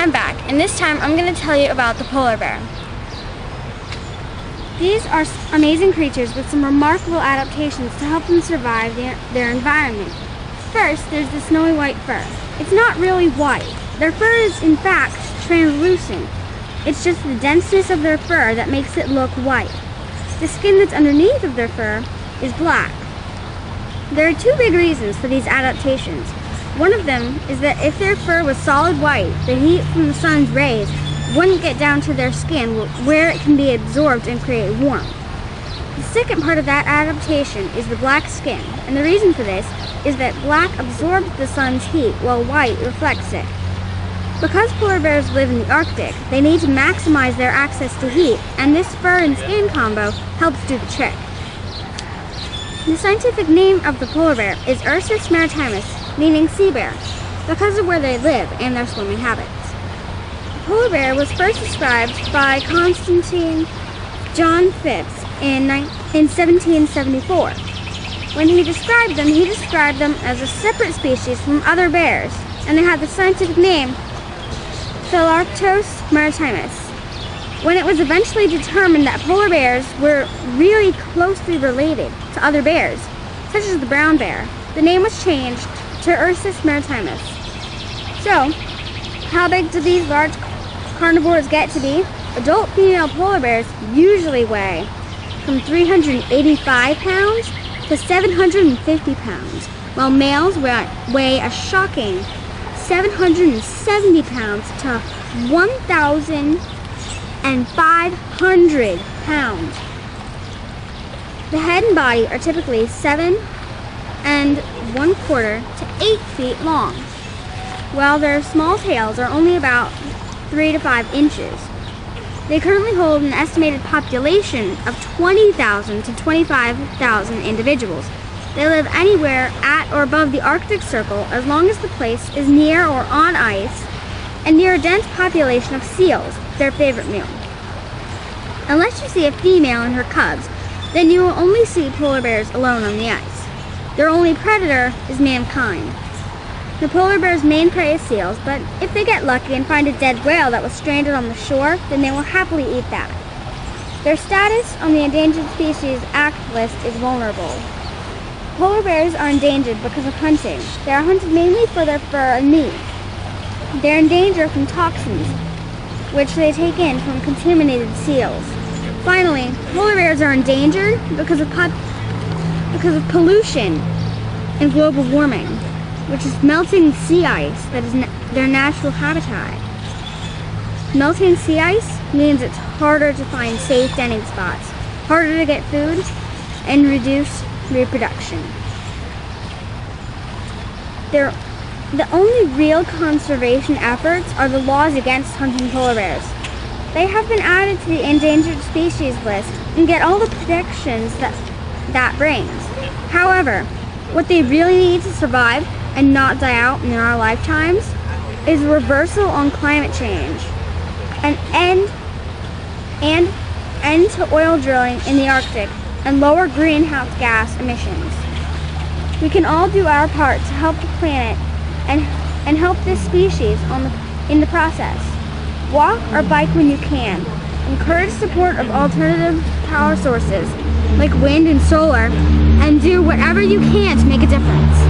I'm back, and this time I'm going to tell you about the polar bear. These are amazing creatures with some remarkable adaptations to help them survive their environment. First, there's the snowy white fur. It's not really white. Their fur is, in fact, translucent. It's just the denseness of their fur that makes it look white. The skin that's underneath of their fur is black. There are two big reasons for these adaptations. One of them is that if their fur was solid white, the heat from the sun's rays wouldn't get down to their skin where it can be absorbed and create warmth. The second part of that adaptation is the black skin, and the reason for this is that black absorbs the sun's heat while white reflects it. Because polar bears live in the Arctic, they need to maximize their access to heat, and this fur and skin combo helps do the trick. The scientific name of the polar bear is Ursus maritimus, meaning sea bear, because of where they live and their swimming habits. The polar bear was first described by Constantine John Phipps in 1774. When he described them as a separate species from other bears, and they had the scientific name Philarctos maritimus. When it was eventually determined that polar bears were really closely related to other bears, such as the brown bear, the name was changed to Ursus maritimus. So, how big do these large carnivores get to be? Adult female polar bears usually weigh from 385 pounds to 750 pounds, while males weigh a shocking 770 pounds to 1,500 pounds. The head and body are typically 7 1/4 to 8 feet long, while their small tails are only about 3 to 5 inches. They currently hold an estimated population of 20,000 to 25,000 individuals. They live anywhere at or above the Arctic Circle as long as the place is near or on ice and near a dense population of seals, their favorite meal. Unless you see a female and her cubs, then you will only see polar bears alone on the ice. Their only predator is mankind. The polar bear's main prey is seals, but if they get lucky and find a dead whale that was stranded on the shore, then they will happily eat that. Their status on the Endangered Species Act list is vulnerable. Polar bears are endangered because of hunting. They are hunted mainly for their fur and meat. They are in danger from toxins, which they take in from contaminated seals. Finally, polar bears are endangered because of pollution and global warming, which is melting sea ice that is their natural habitat. Melting sea ice means it's harder to find safe denning spots, harder to get food, and reduce reproduction. The only real conservation efforts are the laws against hunting polar bears. They have been added to the endangered species list and get all the protections that brings. However, what they really need to survive and not die out in our lifetimes is a reversal on climate change, an end to oil drilling in the Arctic, and lower greenhouse gas emissions. We can all do our part to help the planet and help this species in the process. Walk or bike when you can. Encourage support of alternative power sources like wind and solar, and do whatever you can to make a difference.